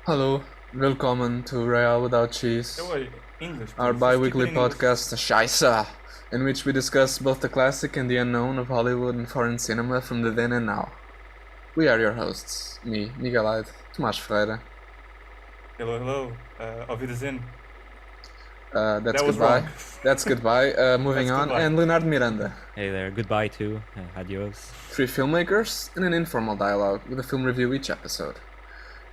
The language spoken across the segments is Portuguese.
Hello, welcome to Real Without Cheese, English, our please. Just keep it bi-weekly in English. podcast, Scheisse, in which we discuss both the classic and the unknown of Hollywood and foreign cinema from the then and now. We are your hosts, me, Miguel Aide, Tomás Ferreira. Hello. Auf Wiedersehen. That's That was goodbye. wrong. That's goodbye. Moving That's on, goodbye. and Leonardo Miranda. Hey there, goodbye too. Adios. Three filmmakers and an informal dialogue with a film review each episode.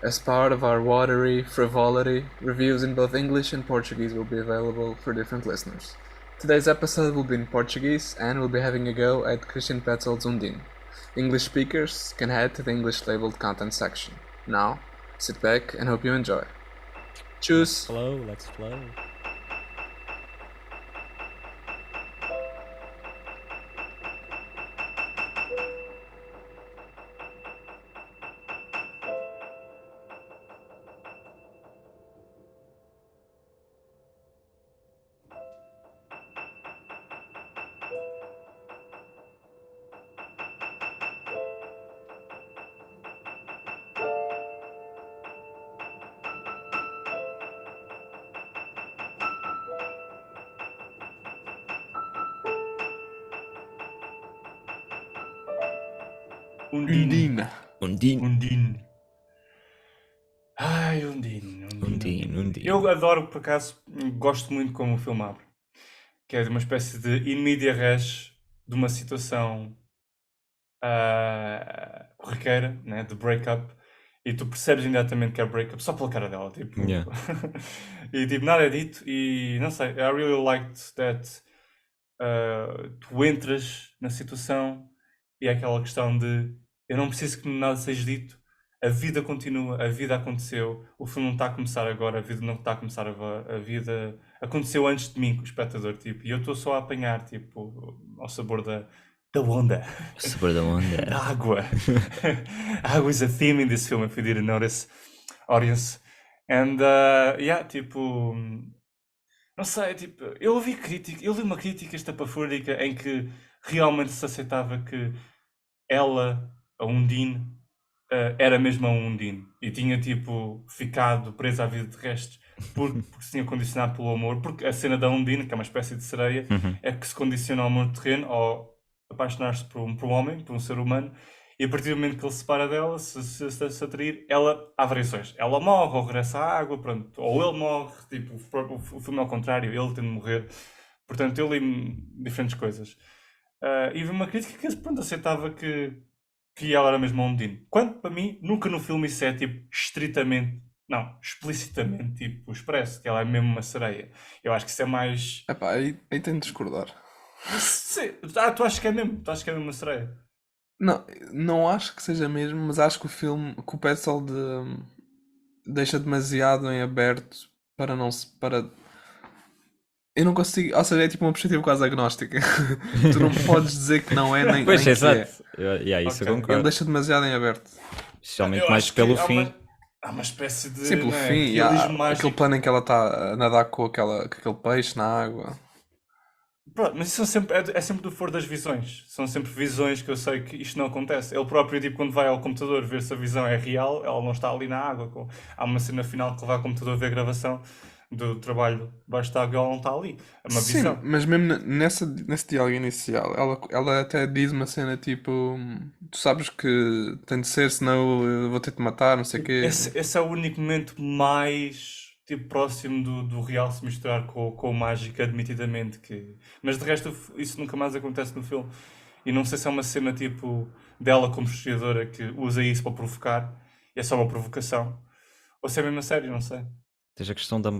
As part of our watery frivolity, reviews in both English and Portuguese will be available for different listeners. Today's episode will be in Portuguese and we'll be having a go at Christian Petzold's Undine. English speakers can head to the English labeled content section. Now, sit back and hope you enjoy. Choose. Let's flow. Undine. Undine. Ai, Undine. Undine. Eu adoro, por acaso, gosto muito como o filme abre. Que é de uma espécie de in media res de uma situação corriqueira, né, de break-up. E tu percebes imediatamente que é break-up só pela cara dela, tipo. Yeah. E tipo, nada é dito. E não sei, I really liked that tu entras na situação e é aquela questão de eu não preciso que nada seja dito, a vida continua, a vida aconteceu, o filme não está a começar agora, a vida não está a começar agora, a vida aconteceu antes de mim, com o espectador, tipo, e eu estou só a apanhar, tipo, ao sabor da onda. Sabor da onda. Da água. Água is a theme in this film, if you didn't notice, audience. And, tipo, não sei, tipo, eu li uma crítica estapafúrdica em que realmente se aceitava que ela, a Undine, era mesmo a Undine e tinha, tipo, ficado presa à vida terrestre porque se tinha condicionado pelo amor, porque a cena da Undine, que é uma espécie de sereia, é que se condiciona ao amor terreno, ao apaixonar-se por um homem, por um ser humano, e a partir do momento que ele se separa dela, se atrair, há variações. Ela morre, ou regressa à água, pronto. Ou ele morre, tipo, o filme é ao contrário, ele tem de morrer. Portanto, eu li diferentes coisas. E vi uma crítica que, pronto, aceitava que ela era mesmo a Undine. Quando, para mim, nunca no filme isso é, tipo, explicitamente, tipo, expresso, que ela é mesmo uma sereia. Eu acho que isso é mais... Epá, aí tenho de discordar. Tu achas que é mesmo? Tu achas que é mesmo uma sereia? Não acho que seja mesmo, mas acho que que o Petzold deixa demasiado em aberto para não se. Para. Eu não consigo. Ou seja, é tipo uma perspectiva quase agnóstica. Tu não podes dizer que não é nem Pois, que é. exato. Isso Ok. eu Ele concordo. deixa demasiado em aberto. Especialmente Eu mais acho que pelo fim. há uma espécie de... Sim, pelo não é, fim. E realismo há mágico. aquele plano em que ela está a nadar com aquele peixe na água. Pronto, mas isso é sempre do foro das visões. São sempre visões que eu sei que isto não acontece. Ele próprio, tipo, quando vai ao computador ver se a visão é real, ela não está ali na água. Há uma cena final que ele vai ao computador ver a gravação do trabalho debaixo da água e ela não está ali. É uma Sim, visão. mas mesmo nesse diálogo inicial, ela até diz uma cena tipo: Tu sabes que tem de ser, senão eu vou ter de matar, não sei o quê. Esse é o único momento mais tipo, próximo do real se misturar com o mágico, admitidamente. Mas de resto, isso nunca mais acontece no filme. E não sei se é uma cena tipo dela como historiadora que usa isso para provocar, e é só uma provocação, ou se é mesmo a sério, não sei. Tens a questão da.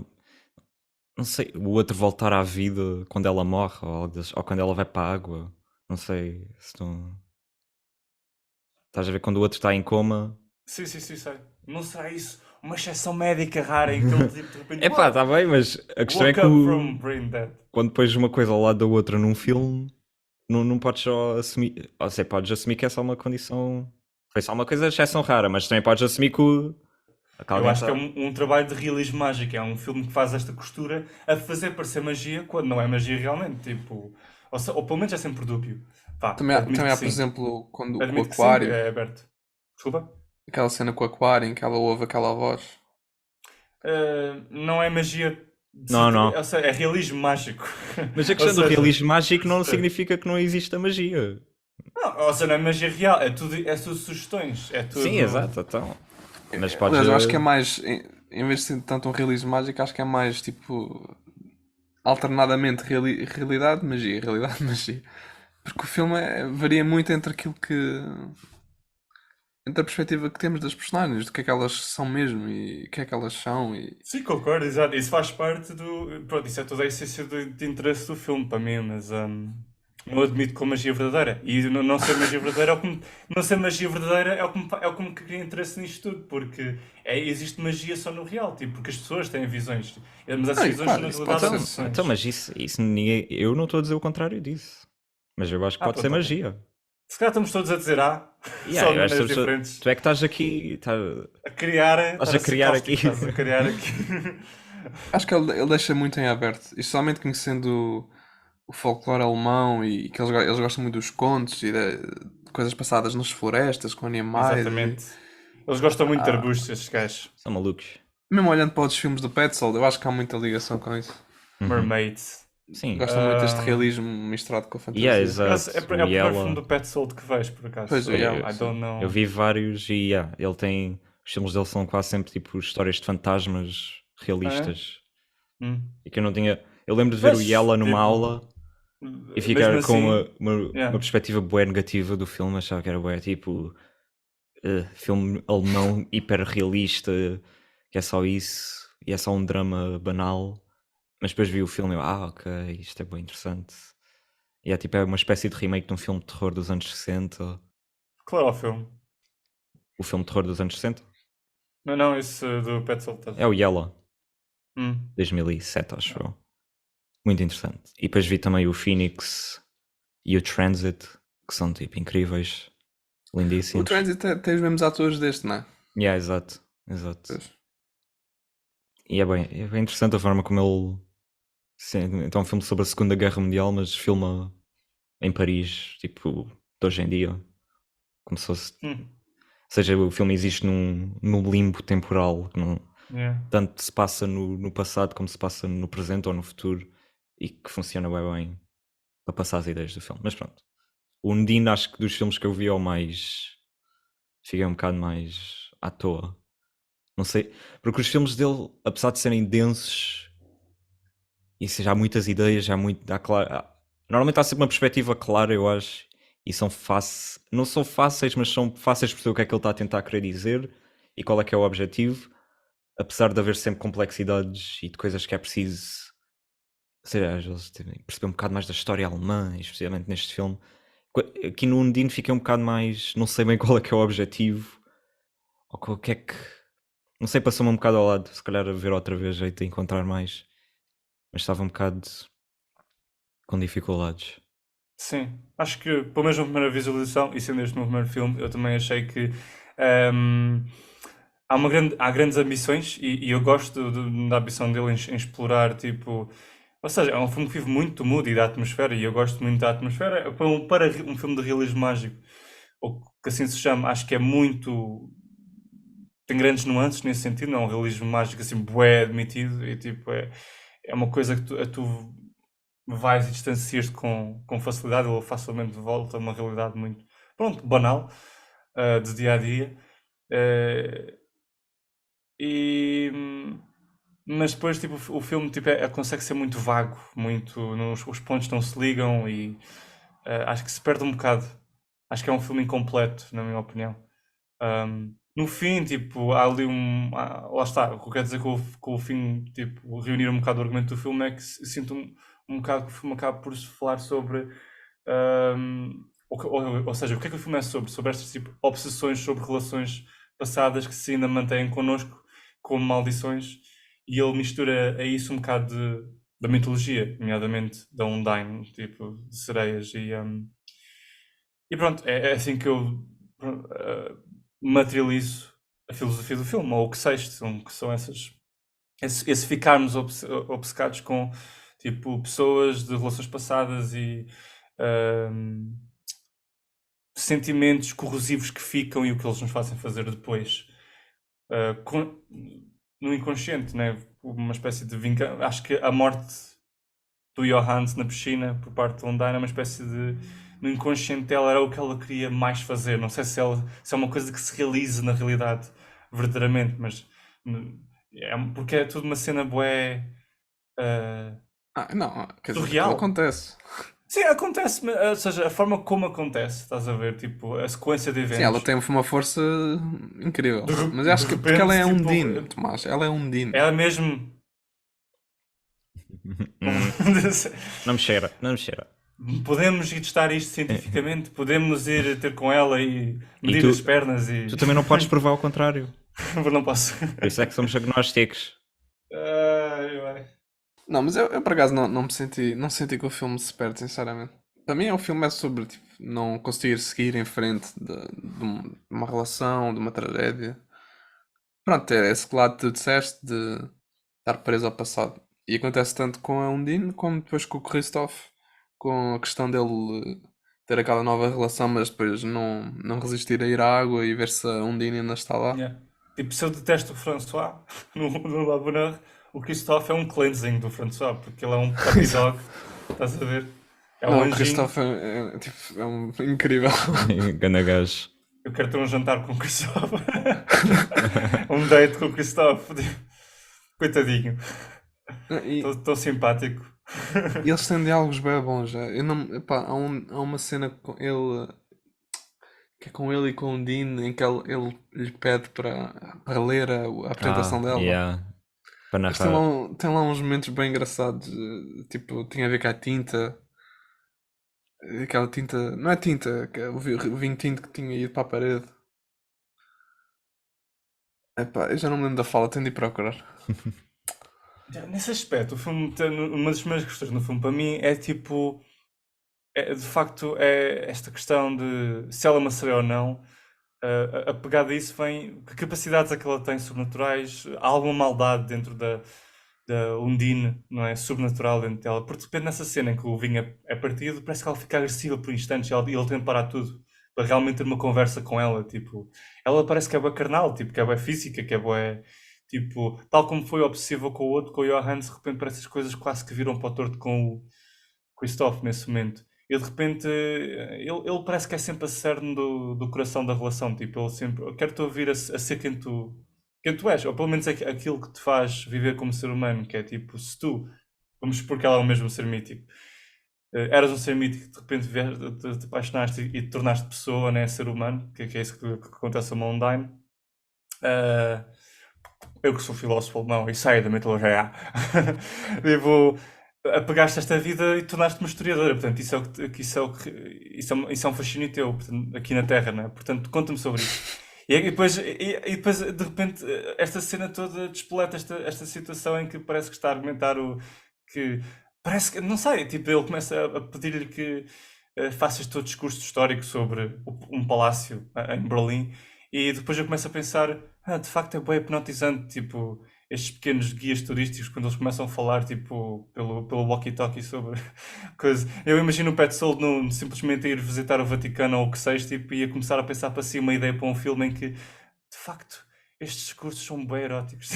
Não sei, o outro voltar à vida quando ela morre ou quando ela vai para a água. Não sei se tu. Estás a ver quando o outro está em coma. Sim, sei. Não será isso uma exceção médica rara em que ele tipo, de repente É pá, está bem, mas a questão é woke que up from brain dead. quando pões uma coisa ao lado da outra num filme, não podes só assumir. Ou seja, podes assumir que é só uma condição. Foi só uma coisa de exceção rara, mas também podes assumir que Eu acho que é um trabalho de realismo mágico. É um filme que faz esta costura a fazer parecer magia quando não é magia realmente. Tipo, ou pelo menos é sempre dúbio. Vá, Também admito há, que por sim. exemplo, com o Admito que sim, aquário, é aberto. Desculpa? aquela cena com o aquário em que ela ouve aquela voz. não é magia de Não, certeza, não. ou seja, é realismo mágico. Mas a Ou questão do seja, realismo mágico não sim. significa que não exista magia. Não, ou seja, não é magia real, é tudo sugestões, é Sim, tudo. exato, então. Mas podes. Aliás, eu acho que é mais, em vez de ser tanto um realismo mágico, acho que é mais tipo alternadamente realidade, magia, realidade, magia. Porque o filme varia muito entre aquilo que. Entre a perspectiva que temos das personagens, do que é que elas são mesmo e o que é que elas são. E... Sim, concordo, exato. Isso faz parte do. Pronto, isso é toda a essência de interesse do filme para mim, mas não admito como magia verdadeira. E não ser magia verdadeira é o que me, não ser magia verdadeira é o que me cria interesse nisto tudo, porque existe magia só no real, tipo, porque as pessoas têm visões. Mas essas Não, e visões claro, na isso pode realidade são ser. Então, ilusões. mas isso ninguém. Eu não estou a dizer o contrário disso. Mas eu acho que pode ser Pronto, ok. magia. Se calhar estamos todos a dizer Yeah, só de eu acho maneiras que diferentes. tu é que estás aqui. A criar, Estás estar a a ser criar aqui. cáustico, estás a criar aqui. Acho que ele deixa muito em aberto. E somente conhecendo o folclore alemão e que eles gostam muito dos contos e de coisas passadas nas florestas com animais. E, Exatamente. Eles gostam muito de arbustos, estes gajos. São malucos. mesmo olhando para outros filmes do Petzold, eu acho que há muita ligação com isso. Uhum. Mermaids. Sim. Gostam muito deste Ah, realismo misturado com a Yeah, fantasia. por acaso, exato. é O o primeiro filme Yella. do Petzold que vejo, por acaso. Pois, o Yella, I sim. don't know. Eu vi vários e yeah, ele tem. Os filmes dele são quase sempre tipo histórias de fantasmas Ah, é? realistas. Hum. E que eu não tinha. Eu lembro de ver o Mas, Yella numa tipo, aula e mesmo ficar com assim, uma yeah. perspectiva bué negativa do filme, achava que era bué tipo filme alemão hiper realista, que é só isso, e é só um drama banal. Mas depois vi o filme e eu, ok, isto é bem interessante. E é tipo é uma espécie de remake de um filme de terror dos anos 60. Qual é o filme? O filme de terror dos anos 60 Não, não, esse do Petzold. é o Yella, Hum. 2007, acho eu. Muito interessante. E depois vi também o Phoenix e o Transit, que são tipo incríveis, O lindíssimos. Transit tem os mesmos atores deste, não é? Yeah, exato, exato. Pois. E é bem interessante a forma como ele. Sim, então é um filme sobre a Segunda Guerra Mundial, mas filma em Paris, tipo, de hoje em dia. Como se fosse. Hum. Ou seja, o filme existe num limbo temporal, que não, Yeah. tanto se passa no passado como se passa no presente ou no futuro, e que funciona bem para passar as ideias do filme. Mas pronto. O Undine, acho que dos filmes que eu vi é o mais. Fiquei um bocado mais à toa. Não sei. Porque os filmes dele, apesar de serem densos, e seja, há muitas ideias, normalmente há sempre uma perspectiva clara, eu acho, e não são fáceis, mas são fáceis de perceber o que é que ele está a tentar querer dizer e qual é que é o objetivo, apesar de haver sempre complexidades e de coisas que é preciso, sei lá, às vezes, perceber um bocado mais da história alemã, especialmente neste filme. Aqui no Undine fiquei um bocado mais, não sei bem qual é que é o objetivo, ou o que é que, não sei, passou-me um bocado ao lado, se calhar a ver outra vez, jeito de encontrar mais, mas estava um bocado com dificuldades. Sim, acho que, pelo menos na primeira visualização, e sendo este o meu primeiro filme, eu também achei que ehm, há grandes ambições e eu gosto da ambição dele em explorar, tipo. Ou seja, é um filme que vive muito do mood e da atmosfera, e eu gosto muito da atmosfera. Para um filme de realismo mágico, ou que assim se chama, acho que é muito. Tem grandes nuances nesse sentido, não é um realismo mágico assim, bué admitido, e tipo, é uma coisa que tu vais e distancias-te com facilidade, ou facilmente volta a uma realidade muito, pronto, banal, de dia a dia. Eh, e, mas depois, tipo, o filme tipo, consegue ser muito vago, os pontos não se ligam e acho que se perde um bocado. Acho que é um filme incompleto, na minha opinião. No fim, tipo, há ali lá está, o que eu quero dizer com o fim, tipo, reunir um bocado o argumento do filme é que sinto um bocado que o filme acaba por se falar sobre. Ou seja, o que é que o filme é sobre? Sobre estas tipo, obsessões sobre relações passadas que se ainda mantêm connosco como maldições, e ele mistura a isso um bocado da mitologia, nomeadamente da Undine, tipo, de sereias, e pronto, é assim que eu materializo a filosofia do filme, ou o que seja, que são esse ficarmos obcecados com tipo, pessoas de relações passadas e ahm, sentimentos corrosivos que ficam e o que eles nos fazem fazer depois. no inconsciente, né? Uma espécie de vingança. Acho que a morte do Johannes na piscina por parte de Undine é uma espécie de. No inconsciente dela era o que ela queria mais fazer. Não sei se é uma coisa que se realize na realidade verdadeiramente, mas porque é tudo uma cena bué Não, quer dizer, aquilo surreal. acontece. Sim, acontece, ou seja, a forma como acontece, estás a ver? Tipo, a sequência de Sim, ela eventos. tem uma força incrível. De, Mas eu de acho que porque ela repente, é tipo, Undine, Tomás. Ela é Undine. ela mesmo. Não me cheira, não me cheira. Podemos ir testar isto cientificamente, podemos ir ter com ela e E medir as pernas e. tu também não podes provar o contrário. Não posso. Por isso é que somos agnósticos. Ai, ai. Não, mas eu por acaso não senti que o filme se perde, sinceramente. Para mim, o filme é sobre tipo, não conseguir seguir em frente de uma relação, de uma tragédia. Pronto, é esse lado que tu disseste de estar preso ao passado. E acontece tanto com a Undine como depois com o Christoph, com a questão dele ter aquela nova relação, mas depois não resistir a ir à água e ver se a Undine ainda está lá. Yeah. Tipo, se eu detesto o François no La Bonheur, o Christophe é um cleansing do François, porque ele é um puppy dog, estás a ver? É um Não, o anjinho. Christoph é incrível. Ganda gajo. Eu quero ter um jantar com o Christophe. Um date com o Christophe. Coitadinho. E Tão simpático. eles têm diálogos bem bons já. Eu não, epá, há uma cena com ele que é com ele e com o Dean em que ele lhe pede para ler a apresentação dela. Yeah. Para Mas narrar. tem lá uns momentos bem engraçados. Tipo, tinha a ver com a tinta. Aquela tinta. Não é tinta, que é o vinho tinto que tinha ido para a parede. Epá, eu já não me lembro da fala, tenho de ir procurar. Nesse aspecto, o filme tem uma das primeiras questões no filme para mim é tipo. De facto, é esta questão de se ela é uma sereia ou não. A pegada disso vem. Que capacidades é que ela tem sobrenaturais? Há alguma maldade dentro da Undine, não é? Sobrenatural dentro dela. Porque de repente nessa cena em que o vinho é partido, parece que ela fica agressiva por instantes e ele tem de parar tudo para realmente ter uma conversa com ela. Tipo, ela parece que é boa carnal, tipo, que é boa física, que é boa. Tipo, tal como foi obsessiva com o outro, com o Johannes, de repente parece que as coisas quase que viram para o torto com o Christoph nesse momento. E de repente ele parece que é sempre a cerne do coração da relação. Tipo, ele sempre. Eu quero-te ouvir a ser quem tu és, ou pelo menos aquilo que te faz viver como ser humano, que é tipo, se tu, vamos supor que ela é o mesmo ser mítico, eras um ser mítico, de repente te apaixonaste e te tornaste pessoa, né, ser humano, que é isso que acontece a Mundine. Eu que sou filósofo alemão e saio da mitologia, tipo, apegaste esta vida e tornaste-te uma historiadora, portanto, isso é um fascínio teu, portanto, aqui na Terra, não é? Portanto, conta-me sobre isso. E depois, de repente, esta cena toda despoleta esta situação em que parece que está a argumentar que parece que, não sei, tipo, ele começa a pedir-lhe que faça este todo discurso histórico sobre um palácio em Berlim, e depois eu começo a pensar, de facto é bem hipnotizante, tipo, estes pequenos guias turísticos, quando eles começam a falar, tipo, pelo walkie-talkie sobre coisa. Eu imagino o Petzold simplesmente ir visitar o Vaticano ou o que seja, tipo, e ia começar a pensar para si uma ideia para um filme em que, de facto, estes discursos são bem eróticos.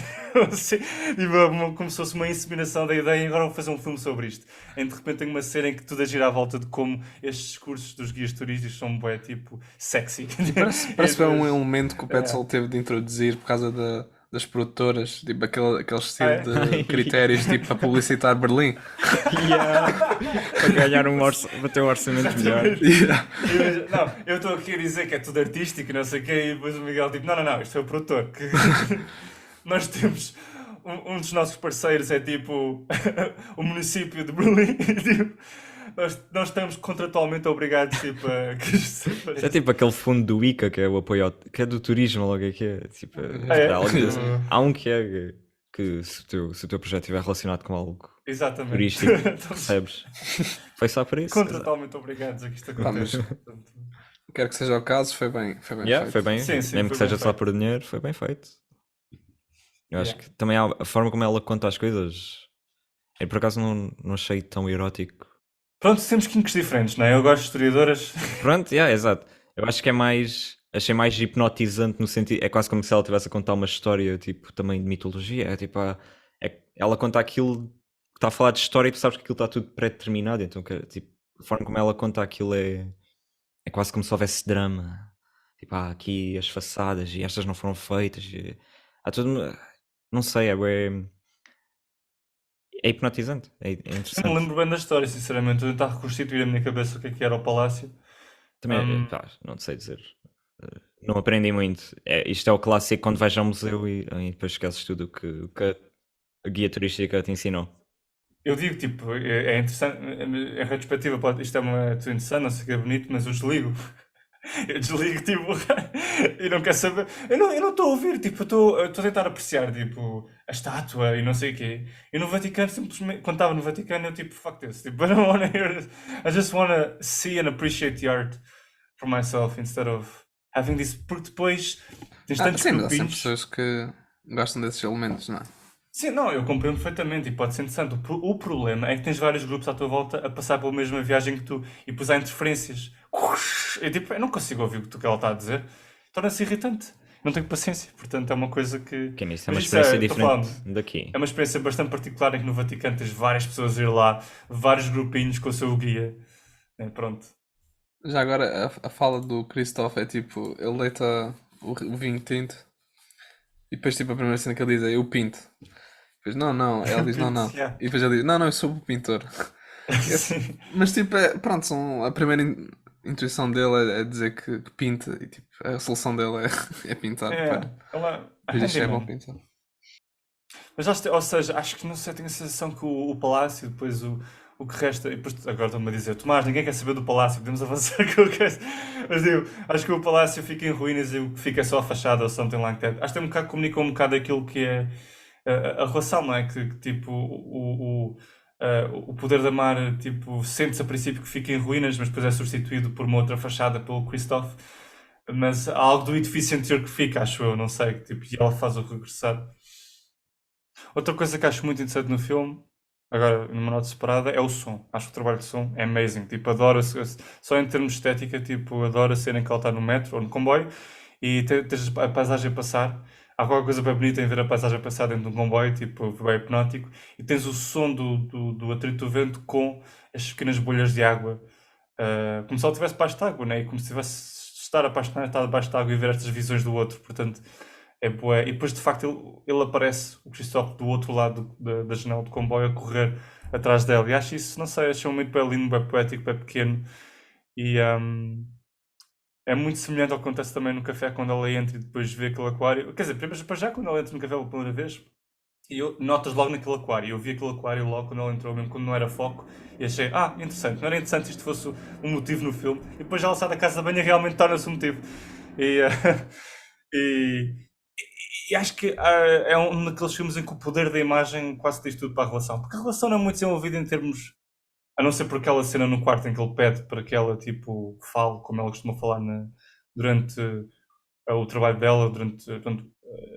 Assim, tipo, como se fosse uma inseminação da ideia, e agora vou fazer um filme sobre isto. Em de repente tem uma cena em que tudo a gira à volta de como estes discursos dos guias turísticos são bem, tipo, sexy. Parece que é um depois- elemento que o Petzold teve de introduzir por causa das produtoras, tipo aquele estilo de critérios tipo para publicitar Berlim. Para ganhar para ter um orçamento melhor. Yeah. Não, eu estou aqui a dizer que é tudo artístico e não sei o quê, e depois o Miguel tipo, não, isto é o produtor. Que nós temos um dos nossos parceiros é tipo o município de Berlim. E, tipo, nós estamos contratualmente obrigados tipo, a que isto seja. Isso é tipo aquele fundo do ICA que é o apoio que é do turismo, logo é que é. Tipo, É. algo desse. Há um que é que se o teu projeto estiver relacionado com algo Exatamente. turístico, Estamos percebes? Foi só por isso. contratualmente obrigados a que isto mas- aconteça. Portanto, Quero que seja o caso, foi bem Yeah, feito. foi bem, Sim, mesmo foi que seja bem só feito. por dinheiro, foi bem feito. Eu acho Yeah. que também a forma como ela conta as coisas, eu por acaso não achei tão erótico. Pronto, temos quinques diferentes, não é? Eu gosto de historiadoras. Pronto, yeah, exato. Eu acho que é mais achei mais hipnotizante no sentido. É quase como se ela estivesse a contar uma história, tipo, também de mitologia. É tipo, ela conta aquilo, está a falar de história e tu sabes que aquilo está tudo pré-determinado. Então, tipo, a forma como ela conta aquilo é quase como se houvesse drama. Tipo, há aqui as façadas e estas não foram feitas. Há tudo. Não sei, é hipnotizante. É Eu não me interessante. lembro bem da história, sinceramente. Estou a tentar reconstituir na minha cabeça o que era o palácio. Também, pá, não sei dizer. Não aprendi muito. Isto é o clássico quando vais ao museu e depois esqueces tudo o que a guia turística te ensinou. Eu digo, tipo, é interessante, em retrospectiva, isto é muito interessante, não sei o que é bonito, mas eu desligo. Eu desligo, tipo, e não quero saber. Eu não estou a ouvir, tipo, eu estou a tentar apreciar, tipo, a estátua e não sei o quê. E no Vaticano, simplesmente, quando estava no Vaticano, eu, tipo, fuck this. Tipo, I don't wanna hear this. I just wanna see and appreciate the art for myself instead of having this. Porque depois tens tantos Sim, mas há sempre grupinhos. pessoas que gostam desses elementos, não é? Sim, não, eu compreendo perfeitamente e pode ser interessante. O problema é que tens vários grupos à tua volta a passar pela mesma viagem que tu e depois há interferências. Eu, tipo, eu não consigo ouvir o que ela está a dizer. Torna-se irritante. Não tenho paciência, portanto é uma coisa que. Que nisso é Mas uma isso experiência estou diferente falando, daqui. é uma experiência bastante particular em que no Vaticano tens várias pessoas a ir lá, vários grupinhos com o seu guia. Pronto. Já agora, a fala do Christoph é tipo, ele deita o vinho tinto e depois tipo a primeira cena que ele diz é eu pinto. Depois não, não, ela diz não, não. Yeah. E depois ele diz não, não, eu sou o pintor. Sim. Mas tipo, pronto, a primeira intuição dele é dizer que pinta e tipo, a solução dele é pintar para. Ela. Depois diz que é bom Handyman. pintar. Mas ou seja, acho que não sei, tenho a sensação que o Palácio, depois o que resta, e depois agora estão-me a dizer, Tomás, ninguém quer saber do Palácio, podemos avançar com o que Mas digo, acho que o Palácio fica em ruínas e o que fica é só a fachada ou something like that. Acho que tem um bocado, comunica um bocado aquilo que é a relação, não é? Que tipo, o poder da mar, tipo, sente-se a princípio que fica em ruínas, mas depois é substituído por uma outra fachada pelo Christoph. Mas há algo do edifício anterior que fica, acho eu, não sei, tipo, e ela faz o regressar. Outra coisa que acho muito interessante no filme, agora numa nota separada, é o som. Acho que o trabalho de som é amazing. Tipo, adoro, só em termos de estética, tipo, adoro a cena em que ela está no metro ou no comboio e tens a paisagem a passar. Há qualquer coisa bem bonita em ver a paisagem a passar dentro de um comboio, tipo, bem hipnótico. E tens o som do atrito do vento com as pequenas bolhas de água. Como se ela estivesse debaixo de água, né? E como se estivesse estar apaixonado, estar debaixo de água e ver estas visões do outro. Portanto, é bué. E depois, de facto, ele aparece, o Christophe, do outro lado da janela do comboio, a correr atrás dela. E acho isso, não sei, acho um momento bem lindo, bem poético, bem pequeno. E é muito semelhante ao que acontece também no café quando ela entra e depois vê aquele aquário. Quer dizer, primeiro, para já, quando ela entra no café pela primeira vez, notas logo naquele aquário. Eu vi aquele aquário logo quando ela entrou, mesmo quando não era foco. E achei, interessante. Não era interessante se isto fosse um motivo no filme. E depois ela sai da casa de banho e realmente torna-se um motivo. E, e, e acho que é um daqueles filmes em que o poder da imagem quase diz tudo para a relação. Porque a relação não é muito desenvolvida em termos. A não ser por aquela cena no quarto em que ele pede para que ela, tipo, fale, como ela costuma falar durante o trabalho dela, durante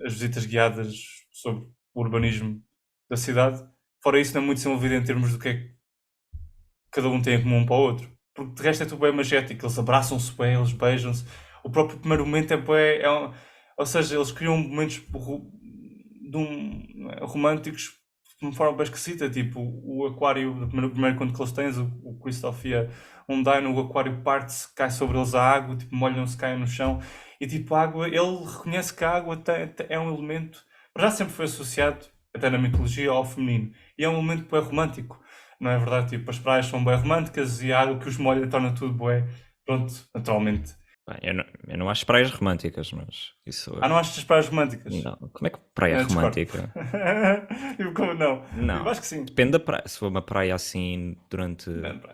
as visitas guiadas sobre o urbanismo da cidade. Fora isso, não é muito desenvolvido em termos do que é que cada um tem em comum um para o outro. Porque de resto é tudo bem magético. Eles abraçam-se bem, eles beijam-se. O próprio primeiro momento é bem. Ou seja, eles criam momentos românticos de uma forma bem esquisita. Tipo, o aquário, o primeiro quando que eles têm, o Christoph e a Undine, o aquário parte-se, cai sobre eles a água, tipo, molham-se, caem no chão. E tipo, a água, ele reconhece que a água é um elemento. Já sempre foi associado, até na mitologia, ao feminino. E é um momento bem romântico. Não é verdade? Tipo, as praias são bem românticas e a água que os molha torna tudo bem. Pronto, naturalmente. Bem, eu não acho praias românticas, mas isso. Não achas as praias românticas? Não. Como é que praia romântica? Como não? Não. Eu acho que sim. Depende da praia. Se for uma praia assim durante.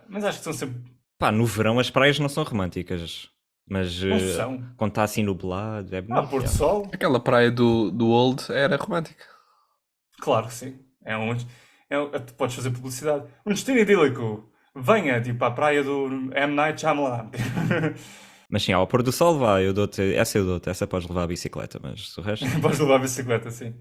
Mas acho que são sempre. Pá, no verão as praias não são românticas. Mas Não são. quando está assim nublado, é bonito. Pôr do sol? Aquela praia do Old era romântica. Claro que sim. Tu podes fazer publicidade. Um destino idílico. Venha, tipo, à praia do M. Night Shyamalan. Mas sim, ao pôr do sol vá, eu dou-te, essa podes levar a bicicleta, mas o resto. Podes levar a bicicleta, sim.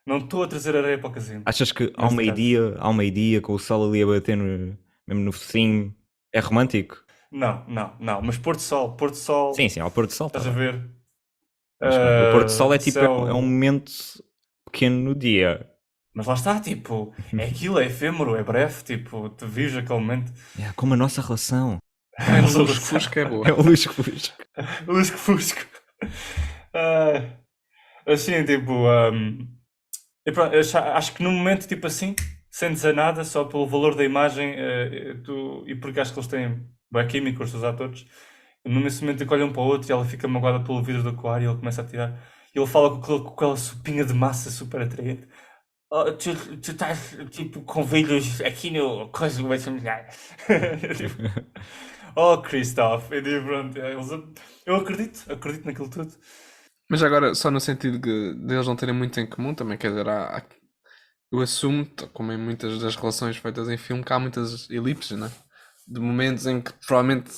Não estou a trazer areia para o casino. Achas que ao meio-dia, com o sol ali a bater mesmo no focinho, é romântico? Não. Mas Porto Sol, Sim, ao pôr do sol está estás a bem. ver? Mas pronto, o pôr do sol é tipo, é um Céu. momento pequeno no dia. Mas lá está, tipo, é aquilo, é efêmero, é breve, tipo, tu vives aquele momento. É como a nossa relação. Também A no nossa lusco-fusco é relação. boa. É o lusco-fusco. Lusco-fusco. Ah, assim, tipo, e pronto, acho que no momento, tipo assim, sem dizer nada, só pelo valor da imagem, e porque acho que eles têm bem químicos, os atores, nesse momento em que olham um para o outro e ela fica magoada pelo vidro do aquário e ele começa a tirar. E ele fala com aquela sopinha de massa super atraente. Oh, tu estás tipo com velhos aqui no coisa vai ser melhor. Tipo, oh Christoph, e digo, pronto, eu acredito naquilo tudo. Mas agora, só no sentido de eles não terem muito em comum, também quer dizer, eu assumo, como em muitas das relações feitas em filme, que há muitas elipses, né? De momentos em que provavelmente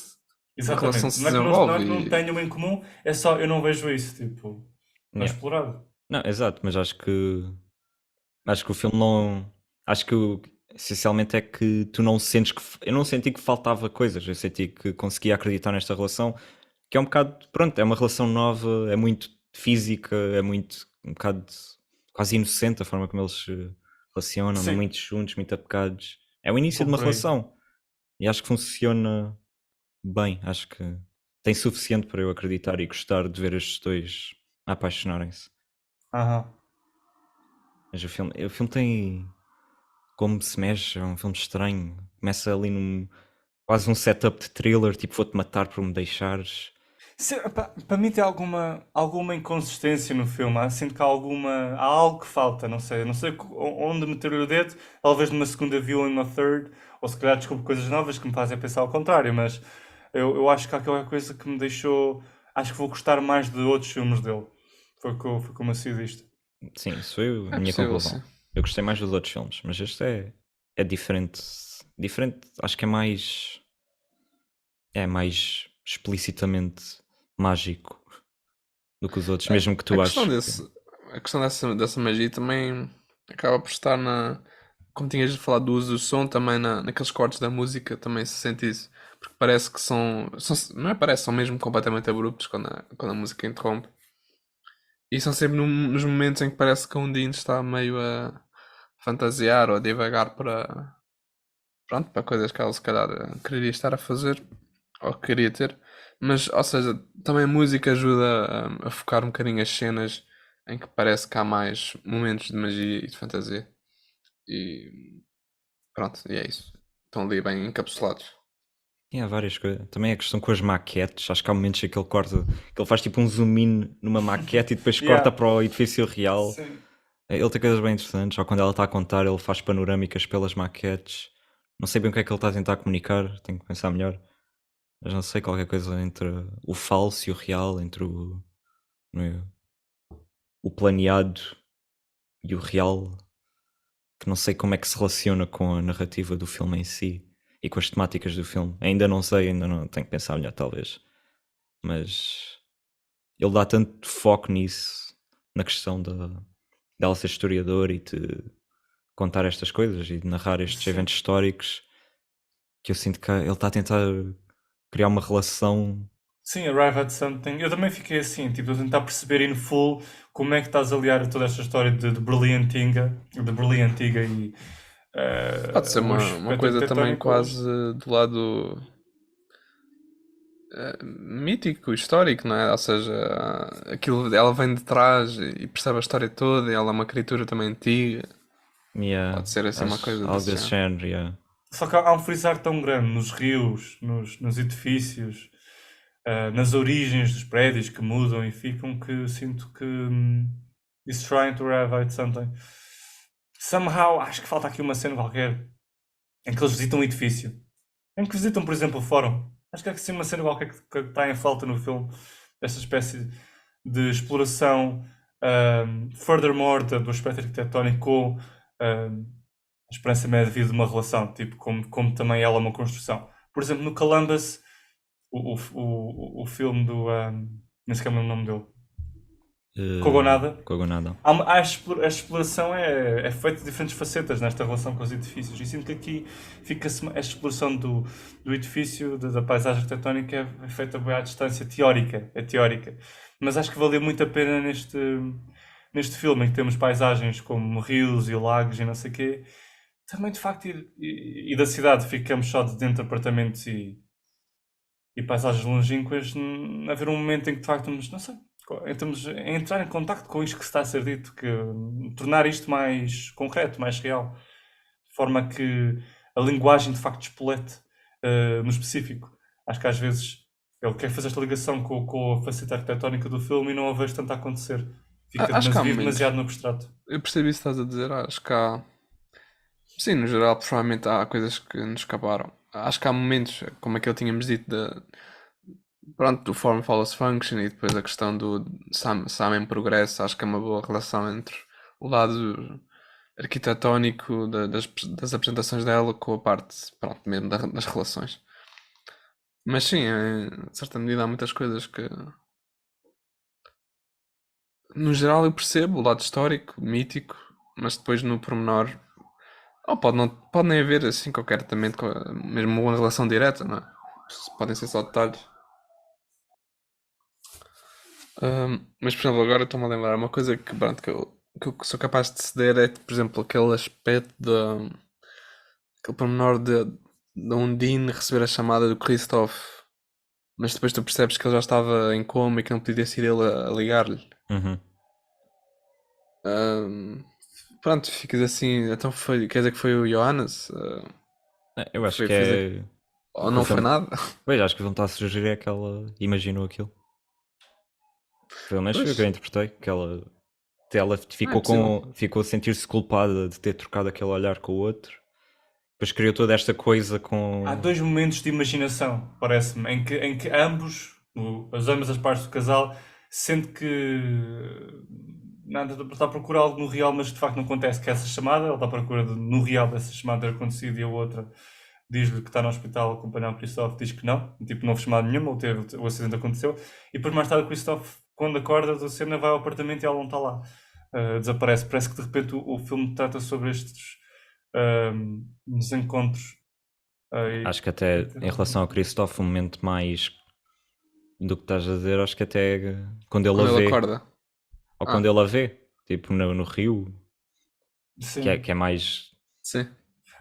a relação Exatamente. se Não é desenvolve que não e. tenham em comum, é só eu não vejo isso, tipo, não é Yeah. explorado. Não, exato, mas acho que o filme não. Acho que essencialmente é que tu não sentes que. Eu não senti que faltava coisas, eu senti que conseguia acreditar nesta relação, que é um bocado. Pronto, é uma relação nova, é muito física, é muito. Um bocado quase inocente a forma como eles se relacionam, Sim, muito juntos, muito apegados. É o um início de pouco uma por aí. relação e acho que funciona bem. Acho que tem suficiente para eu acreditar e gostar de ver estes dois a apaixonarem-se. Aham. Mas o filme tem como se mexe, é um filme estranho. Começa ali num quase um setup de thriller, tipo vou-te matar por me deixares. Para mim tem alguma inconsistência no filme. Sinto que há algo que falta, não sei onde meter o dedo, talvez numa segunda view ou numa third, ou se calhar descubro coisas novas que me fazem pensar ao contrário, mas eu acho que há aquela coisa que me deixou, acho que vou gostar mais de outros filmes dele. Foi como eu decidi isto. Sim, isso foi a É minha possível, sim. conclusão. Eu gostei mais dos outros filmes, mas este é diferente. Diferente, acho que é mais explicitamente mágico do que os outros, mesmo que A tu questão aches que. desse, a questão dessa magia também acaba por estar na. Como tinhas falado do uso do som, também naqueles cortes da música também se sente isso. Porque parece que não é parece, são mesmo completamente abruptos quando a música interrompe. E são sempre nos momentos em que parece que um Dean está meio a fantasiar ou a divagar pronto, para coisas que ela se calhar quereria estar a fazer ou que queria ter. Mas, ou seja, também a música ajuda a focar um bocadinho as cenas em que parece que há mais momentos de magia e de fantasia. E pronto, e é isso. Estão ali bem encapsulados. Há várias coisas. Também a questão com as maquetes. Acho que há momentos em que ele corta, que ele faz tipo um zoom in numa maquete e depois corta Yeah. para o edifício real. Sim. Ele tem coisas bem interessantes. Ou quando ela está a contar, ele faz panorâmicas pelas maquetes. Não sei bem o que é que ele está a tentar comunicar, tenho que pensar melhor. Mas não sei, qualquer coisa entre o falso e o real, entre não é, o planeado e o real, que não sei como é que se relaciona com a narrativa do filme em si e com as temáticas do filme. Ainda não sei, ainda não tenho que pensar melhor, talvez. Mas ele dá tanto foco nisso, na questão dela ser historiador e de contar estas coisas e de narrar estes Sim. eventos históricos, que eu sinto que ele está a tentar criar uma relação. Sim, Arrive at Something. Eu também fiquei assim, tipo, a tentar perceber in full como é que estás a aliar toda esta história de Brilliantiga e Pode ser o uma espectro coisa também arquitetónico. quase do lado mítico, histórico, não é? Ou seja, aquilo, ela vem de trás e percebe a história toda, e ela é uma criatura também antiga. Yeah, Pode ser assim uma acho coisa algo desse desse género. género, yeah. Só que há um frisar tão grande nos rios, nos edifícios, nas origens dos prédios que mudam e ficam que sinto que is trying to arrive at something. Somehow, acho que falta aqui uma cena qualquer em que eles visitam um edifício. Em que visitam, por exemplo, o fórum. Acho que há assim uma cena qualquer que está em falta no filme. Esta espécie de exploração, furthermore, do aspecto arquitetónico com a esperança média de vida de uma relação. Tipo, como também ela é uma construção. Por exemplo, no Columbus, o filme do... nem sequer me lembro o nome dele. Cogonada. Cogonada. A exploração é feita de diferentes facetas nesta relação com os edifícios. E sinto que aqui fica-se a exploração do edifício, da paisagem arquitetónica, é feita bem à distância, teórica, é teórica. Mas acho que valeu muito a pena neste filme, em que temos paisagens como rios e lagos e não sei o quê. Também, de facto, e da cidade ficamos só dentro de apartamentos e paisagens longínquas, haver um momento em que, de facto, não sei, em entrar em contacto com isto que se está a ser dito, que tornar isto mais concreto, mais real, de forma que a linguagem de facto espolete no específico. Acho que às vezes ele quer fazer esta ligação com a faceta arquitetónica do filme e não a vejo tanto a acontecer. Fica Acho que há momentos. demasiado no abstrato. Eu percebi isso que estás a dizer. Acho que há. Sim, no geral, provavelmente há coisas que nos escaparam. Acho que há momentos, como aquele tínhamos dito, pronto, do form follows function e depois a questão do Sam em progresso. Acho que é uma boa relação entre o lado arquitetónico das apresentações dela com a parte, pronto, mesmo das relações. Mas sim, em certa medida há muitas coisas que, no geral, eu percebo o lado histórico, mítico, mas depois no pormenor, pode nem haver assim qualquer também, mesmo uma relação direta, não é? Podem ser só detalhes. Mas, por exemplo, agora estou-me a lembrar uma coisa que, pronto, que eu sou capaz de ceder é, por exemplo, aquele aspecto aquele pormenor de Undine receber a chamada do Christoph, mas depois tu percebes que ele já estava em coma e que não podia ser ele a ligar-lhe. Uhum. Pronto, ficas assim, então quer dizer que foi o Johannes? Eu acho Foi que é. Ou não foi nada? Pois, acho que o que ele está a sugerir é que ela imaginou aquilo. Pelo menos foi o que eu interpretei. Que ela ficou a sentir-se culpada de ter trocado aquele olhar com o outro. Depois criou toda esta coisa com. Há dois momentos de imaginação, parece-me, em que ambas as partes do casal, sente que nada, está a procurar algo no real, mas de facto não acontece, que é essa chamada, ela está à procura no real dessa chamada ter acontecido e a outra diz-lhe que está no hospital a acompanhar o Christoph, diz que não, tipo, não houve chamada nenhuma, o acidente aconteceu, e depois mais tarde o Christoph, quando acorda da cena, vai ao apartamento e ela não está lá. Desaparece. Parece que de repente o filme trata sobre estes desencontros. Acho que até em relação ao Christoph, o momento mais do que estás a dizer, acho que até quando ele a vê. Acorda. Ou quando ele a vê, tipo no rio, Sim. que é mais. Sim.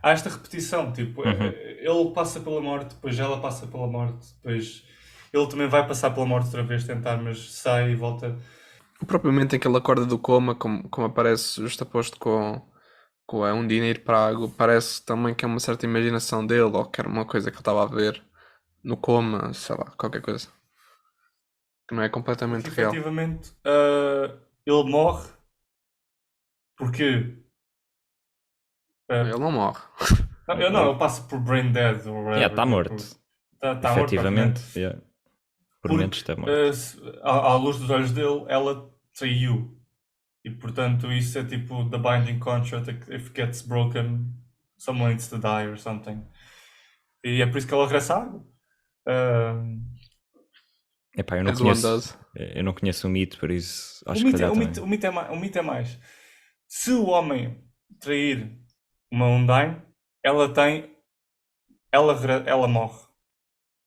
Há esta repetição, tipo, ele passa pela morte, depois ela passa pela morte, depois ele também vai passar pela morte outra vez, tentar, mas sai e volta. O próprio momento em que ele acorda do coma, como aparece justaposto com a Undine ir para a água, parece também que é uma certa imaginação dele, ou que era uma coisa que ele estava a ver no coma, sei lá, qualquer coisa. Que não é completamente Porque, real. efetivamente, ele morre porque... Ele não morre. Ele passa por brain dead. Está morto. Está efetivamente, morto, por momentos está morto. À luz dos olhos dele, ela traiu. E portanto, isso é tipo the binding contract. If it gets broken, someone needs to die or something. E é por isso que ela regressa à água. Epá, eu não conheço o mito, por isso acho que o mito é mais. Se o homem trair uma Undine, ela morre.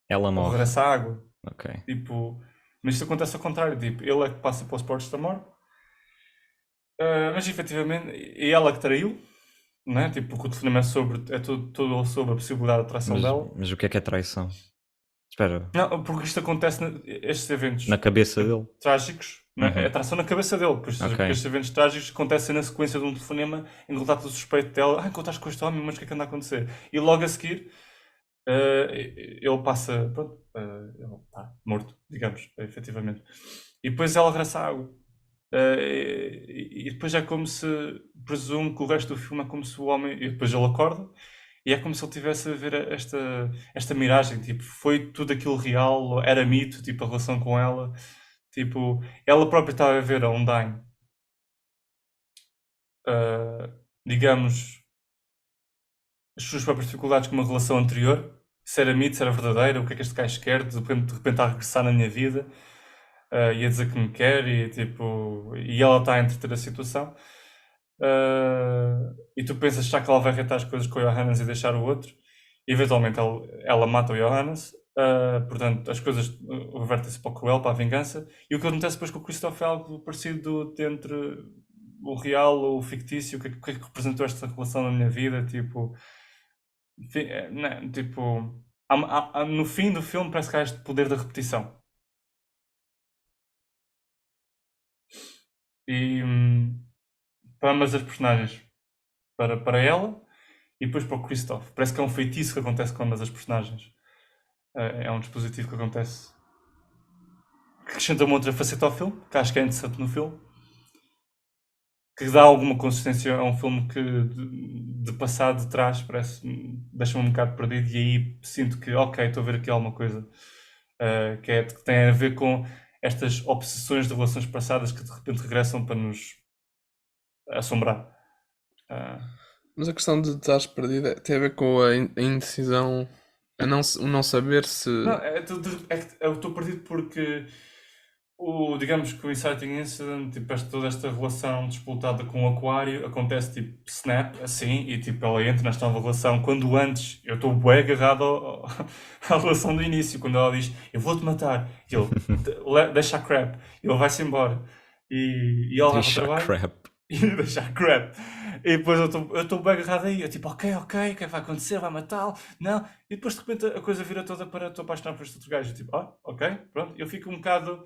Ela morre. Ou regressa à água. Ok. Tipo, mas isso acontece ao contrário. Tipo, ele é que passa pelos portos da morte. Mas efetivamente, e ela que traiu, né? Tipo, porque o telefonema é tudo sobre a possibilidade de traição dela. Mas o que é traição? Espera. Não, porque isto acontece, estes eventos na cabeça dele. Trágicos, né? É traição na cabeça dele. Pois estes eventos trágicos acontecem na sequência de um telefonema em que ele dá todo o suspeito dela. Encontraste com este homem, mas o que é que anda a acontecer? E logo a seguir, ele passa, pronto, ele está morto, digamos, efetivamente. E depois ela regressa à água. E depois é como se, presumo que o resto do filme é como se o homem, e depois ele acorda e é como se ele tivesse a ver esta miragem, tipo, foi tudo aquilo real, era mito, tipo, a relação com ela, tipo, ela própria estava a ver a Undine, digamos, as suas próprias dificuldades com uma relação anterior, se era mito, se era verdadeira, o que é que este gajo quer, de repente está a regressar na minha vida. e a dizer que me quer e tipo, e ela está a entreter a situação. E tu pensas já que ela vai retar as coisas com o Johannes e deixar o outro, e eventualmente ela mata o Johannes. Portanto, as coisas revertem-se para o cruel, para a vingança. E o que acontece depois com o Christoph é algo parecido entre o real ou o fictício. O que é que representou esta relação na minha vida? Tipo, né, tipo no fim do filme parece que há este poder da repetição. E para ambas as personagens, para ela e depois para o Christoph. Parece que é um feitiço que acontece com ambas as personagens. É um dispositivo que acontece, que acrescenta uma outra faceta ao filme, que acho que é interessante no filme, que dá alguma consistência a um filme que de passado, de trás, parece, deixa-me um bocado perdido, e aí sinto que, ok, estou a ver aqui alguma coisa que tem a ver com estas obsessões de relações passadas que de repente regressam para nos assombrar. Mas a questão de estares perdido tem a ver com a indecisão, o não saber se. Não, eu estou perdido porque digamos que o Inciting Incident, tipo, toda esta relação disputada com o Aquário acontece tipo snap, assim, e tipo ela entra nesta nova relação, quando antes eu estou bem agarrado à relação do início, quando ela diz eu vou-te matar, e ele deixa a crap, e ele vai-se embora, e ela vai para o Deixa trabalho crap. e deixa a crap. E depois eu estou bem agarrado aí, eu tipo, ok, o que é que vai acontecer? Vai matá-lo? Não. E depois de repente a coisa vira toda para estou apaixonado por este outro gajo. Eu tipo, ok, pronto. Eu fico um bocado.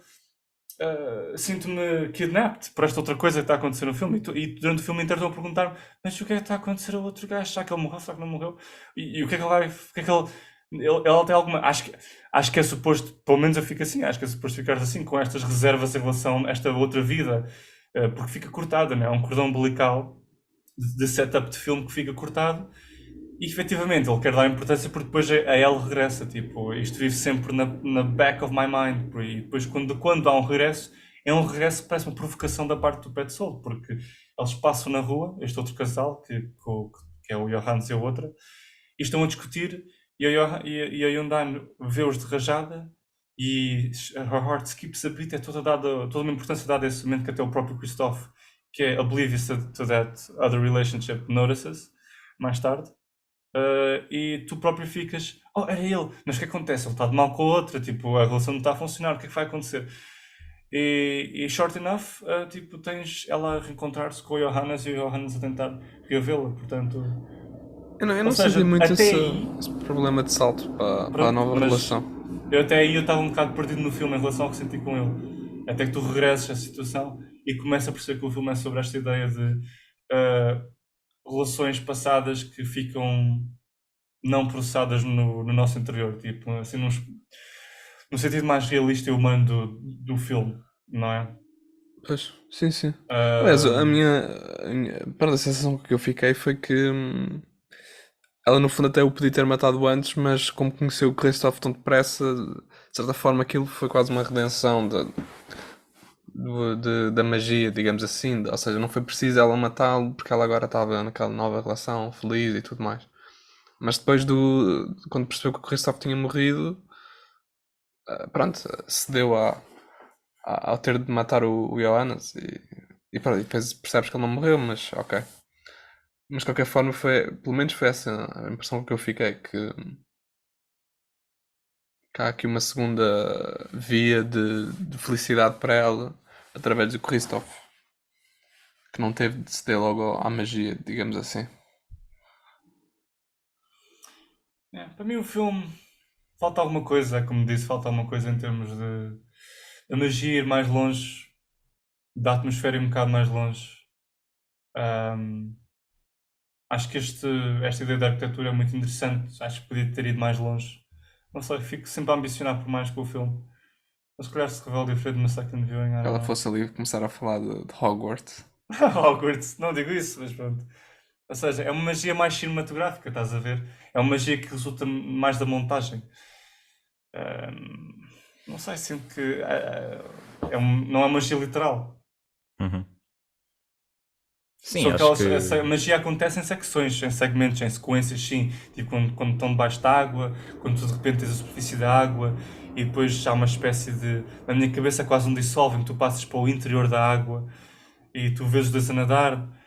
Sinto-me kidnapped por esta outra coisa que está a acontecer no filme. E durante o filme inteiro estão a perguntar-me, mas o que é que está a acontecer ao outro gajo? Será que ele morreu? Será que não morreu? E o que é que ele vai. O que é que ele tem alguma. Acho que é suposto, pelo menos eu fico assim, acho que é suposto ficar assim, com estas reservas em relação a esta outra vida, porque fica cortada, não é? É um cordão umbilical de setup de filme que fica cortado, e efetivamente ele quer dar importância porque depois a ele regressa, tipo, isto vive sempre na back of my mind, e depois quando há um regresso, é um regresso que parece uma provocação da parte do Pet Soul, porque eles passam na rua, este outro casal, que é o Johannes e a outra, e estão a discutir, e a Hyundai vê-os de rajada, e her heart skips a beat, é toda uma importância dada a esse momento que até o próprio Christoph, que é oblivious to that other relationship, notices, mais tarde. E tu próprio ficas, era ele, mas o que acontece? Ele está de mal com a outra, tipo, a relação não está a funcionar, o que é que vai acontecer? E short enough, tipo, tens ela a reencontrar-se com o Johannes e o Johannes a tentar reavê-la, portanto... Eu não Ou seja, senti muito até esse aí, problema de salto para a pronto, nova mas relação. até aí eu estava um bocado perdido no filme em relação ao que senti com ele. Até que tu regresses à situação e começas a perceber que o filme é sobre esta ideia de relações passadas que ficam não processadas no nosso interior, tipo, assim, no sentido mais realista e humano do filme, não é? Pois, sim, sim. Aliás, Ah, pronto, a sensação que eu fiquei foi que ela no fundo até o podia ter matado antes, mas como conheceu o Christoph tão depressa, de certa forma aquilo foi quase uma redenção da magia, digamos assim. Ou seja, não foi preciso ela matá-lo porque ela agora estava naquela nova relação feliz e tudo mais. Mas depois quando percebeu que o Christoph tinha morrido, pronto, cedeu ao ter de matar o Johannes e pronto, e depois percebes que ele não morreu, mas ok. Mas de qualquer forma pelo menos foi essa a impressão que eu fiquei, que há aqui uma segunda via de felicidade para ela através do Christoph, que não teve de ceder logo à magia, digamos assim. para mim o filme falta alguma coisa, como disse, falta alguma coisa em termos de a magia ir mais longe, da atmosfera ir um bocado mais longe. Ahm, Acho que esta ideia da arquitetura é muito interessante, acho que podia ter ido mais longe. Não sei, fico sempre a ambicionar por mais com o filme. Mas se calhar se revela diferente numa second viewing, I don't Ela know. fosse ali começar a falar de Hogwarts. Hogwarts, não digo isso, mas pronto. Ou seja, é uma magia mais cinematográfica, estás a ver? É uma magia que resulta mais da montagem. Não sei, sinto que não é magia literal. Uhum. Sim, Só que acho que. essa magia acontece em secções, em segmentos, em sequências, sim. Tipo quando estão debaixo da água, quando tu de repente tens a superfície da água e depois há uma espécie de, na minha cabeça é quase um dissolving, tu passas para o interior da água e tu vês os dois a nadar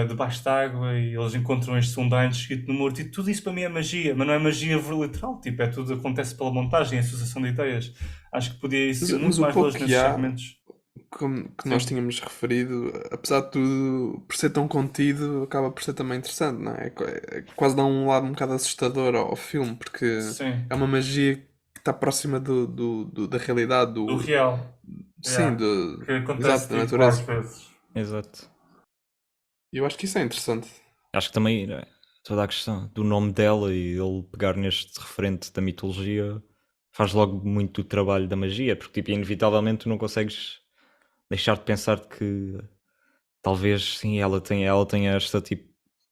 debaixo da água e eles encontram este Undyne escrito no muro e tudo isso para mim é magia, mas não é magia literal, tipo, é tudo acontece pela montagem, a associação de ideias. Acho que podia Mas, ser mas muito o mais pouco longe que nesses há, segmentos. como que nós Sim, tínhamos referido, apesar de tudo, por ser tão contido, acaba por ser também interessante, não é? Quase dá um lado um bocado assustador ao filme, porque sim, é uma magia que está próxima da realidade, do real, sim, yeah, que exato, acontece da tipo às natureza. vezes. Exato. E eu acho que isso é interessante. Acho que também toda a questão do nome dela e ele pegar neste referente da mitologia faz logo muito do trabalho da magia, porque tipo, inevitavelmente tu não consegues deixar de pensar que talvez sim ela tenha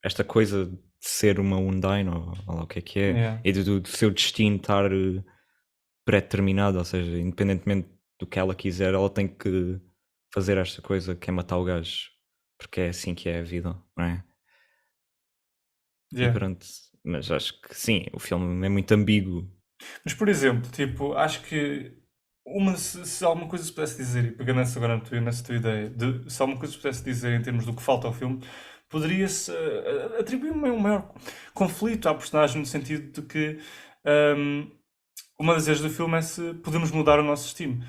esta coisa de ser uma Undine ou lá o que é, Yeah. e do seu destino estar pré-determinado, ou seja, independentemente do que ela quiser, ela tem que fazer esta coisa que é matar o gajo, porque é assim que é a vida, não é? E Yeah. pronto, mas acho que sim, o filme é muito ambíguo. Mas, por exemplo, tipo, acho que se alguma coisa se pudesse dizer, e pegando agora nessa tua ideia, se alguma coisa se pudesse dizer em termos do que falta ao filme, poderia-se atribuir um maior conflito à personagem, no sentido de que hum, uma das ideias do filme é se podemos mudar o nosso destino.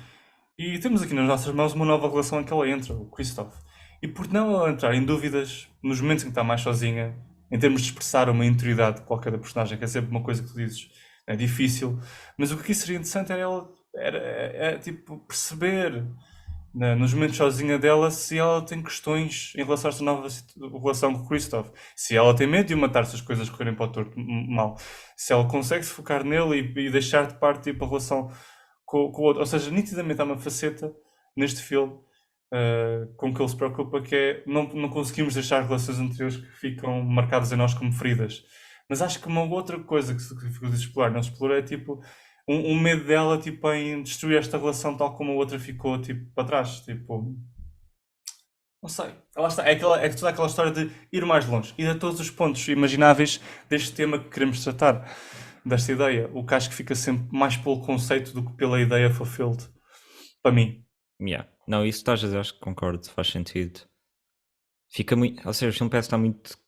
E temos aqui nas nossas mãos uma nova relação em que ela entra, o Christoph. E por não ela entrar em dúvidas, nos momentos em que está mais sozinha, em termos de expressar uma interioridade de qualquer personagem, que é sempre uma coisa que tu dizes, é difícil, mas o que aqui seria interessante era ela tipo, perceber nos momentos sozinha dela se ela tem questões em relação a esta nova relação com o Christoph. Se ela tem medo de o matar se as coisas correrem para o torto mal. Se ela consegue se focar nele e deixar de parte tipo, a relação com o outro. Ou seja, nitidamente há uma faceta neste filme com que ele se preocupa que é não conseguimos deixar relações anteriores que ficam marcadas em nós como feridas. Mas acho que uma outra coisa que ficou de explorar, não se explorou, é tipo um medo dela tipo, em destruir esta relação tal como a outra ficou tipo, para trás. Tipo, não sei. Lá está. É toda aquela história de ir mais longe, ir a todos os pontos imagináveis deste tema que queremos tratar, desta ideia. O que acho que fica sempre mais pelo conceito do que pela ideia fulfilled. Para mim. Yeah. Não, isso estás a dizer, acho que concordo, faz sentido. Fica muito, ou seja, o filme parece estar muito,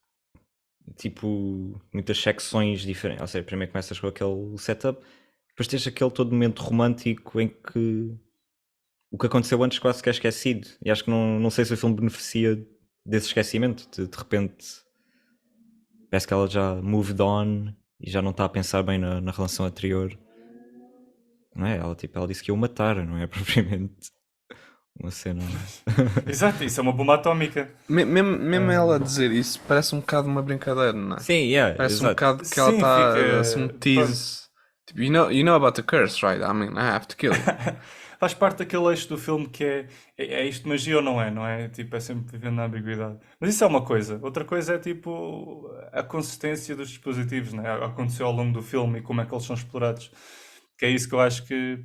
tipo, muitas secções diferentes. Ou seja, primeiro começas com aquele setup, depois tens aquele todo momento romântico em que o que aconteceu antes quase que é esquecido. E acho que não sei se o filme beneficia desse esquecimento. De repente parece que ela já moved on e já não está a pensar bem na relação anterior. Não é? Ela disse que ia o matar, não é propriamente uma cena. Exato, isso é uma bomba atómica. Mesmo ela dizer isso parece um bocado uma brincadeira, não é? Sim, yeah, Parece um exato. bocado que ela Sim, está assim um fica. tease. Tipo, you know about the curse, right? I mean, I have to kill you. Faz parte daquele eixo do filme que é isto magia ou não é, não é? Tipo, é sempre vivendo na ambiguidade. Mas isso é uma coisa. Outra coisa é tipo a consistência dos dispositivos, né? Aconteceu ao longo do filme e como é que eles são explorados. Que é isso que eu acho que.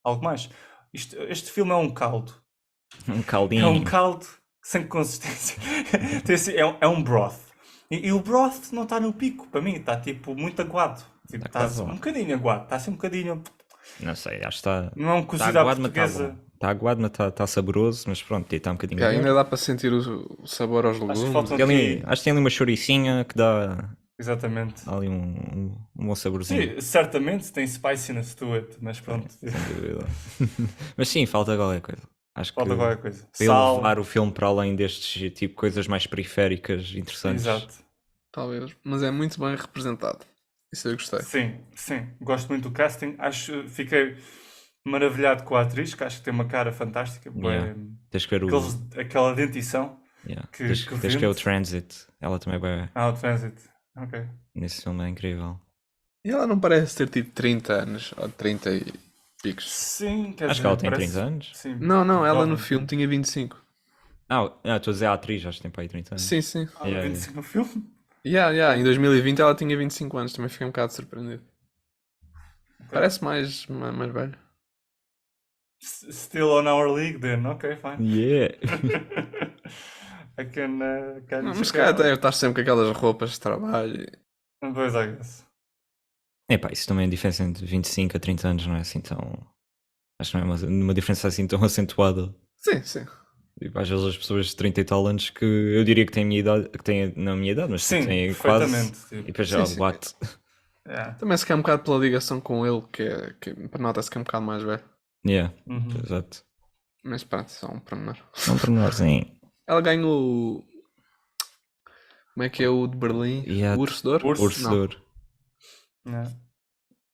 Algo mais. Este filme é um caldo. Um É um caldinho. caldo sem consistência. É um broth. E o broth não está no pico, para mim, está tipo muito aguado. Tipo, Está está quase um lá. bocadinho aguado, está assim um bocadinho. Não sei, acho que está. Não é um Está cozido à aguado, mas está portuguesa. bom. Está aguado, mas está saboroso, mas pronto, está um bocadinho Yeah, ainda melhor. dá para sentir o sabor aos Acho que legumes. faltam Tem ali, aqui. acho que tem ali uma chouricinha que dá Exatamente. ali um bom saborzinho, Sim, certamente tem spiciness to it, mas pronto. sem dúvida. Mas sim, falta qualquer coisa. Acho que Falta qualquer coisa. para ele Sal. levar o filme para além destes tipo coisas mais periféricas, interessantes. Exato. Talvez. Mas é muito bem representado. Isso eu gostei. Sim, sim. Gosto muito do casting. Fiquei maravilhado com a atriz, que acho que tem uma cara fantástica. Yeah. Tens que ver Aquela dentição yeah. que Tens que ver o vende. Transit. Ela também vai Ah, o Transit. Ok. nesse filme, é incrível. E ela não parece ter tido 30 anos, ou 30 e picos. Sim, quer Acho dizer, que ela tem parece... 30 anos. Sim. Não, ela no Jovem. filme tinha 25. Estou a dizer a atriz, acho que tem para aí 30 anos. Sim, sim. Ah, Yeah, 25 no filme? Em 2020 ela tinha 25 anos, também fiquei um bocado surpreendido. Parece mais velho. Still on our league, then. Ok, fine. Yeah. I can Não, mas check cara, out. até estás sempre com aquelas roupas de trabalho. Pois, I guess. Epá, isso também é a diferença entre 25 a 30 anos, não é assim tão. Acho que não é uma diferença assim tão acentuada. Sim, sim. Tipo, às vezes as pessoas de 30 e tal anos que eu diria que têm a minha idade, que têm na minha idade, mas Sim, têm quase. perfeitamente. E Tipo, depois já, Sim, sim. what? yeah. Também se quer um bocado pela ligação com ele, que nota-se que é um bocado mais velho. Yeah, Uhum. exato. Mas pronto, só um pormenor. É um pormenorzinho. Ela ganhou. Como é que é o de Berlim? Yeah. O Urso de Ouro? Urso. Não. Urso. Yeah.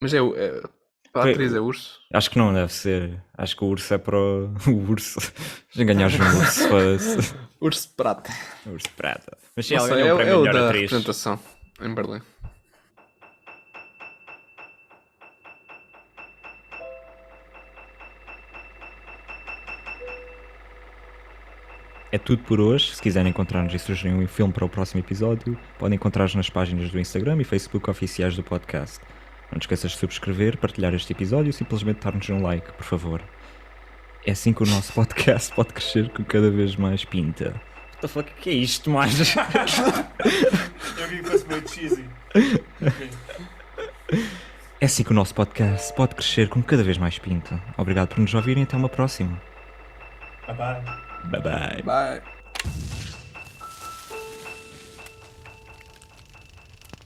Mas para a Foi- atriz é urso? Acho que não deve ser. Acho que o urso é para o urso. Já ganhares um urso. Foda-se. Urso de prata. Urso de prata. Mas sim, Não ela sei, ganhou o é prémio o de melhor da atriz. representação em Berlim. É tudo por hoje. Se quiserem encontrar-nos e sugerirem um filme para o próximo episódio, podem encontrar-nos nas páginas do Instagram e Facebook oficiais do podcast. Não te esqueças de subscrever, partilhar este episódio e simplesmente dar-nos um like, por favor. É assim que o nosso podcast pode crescer com cada vez mais pinta. What the fuck, que é isto, mais? Eu vi que fosse meio cheesy. É assim que o nosso podcast pode crescer com cada vez mais pinta. Obrigado por nos ouvirem e até uma próxima. Bye bye. Bye bye. Bye.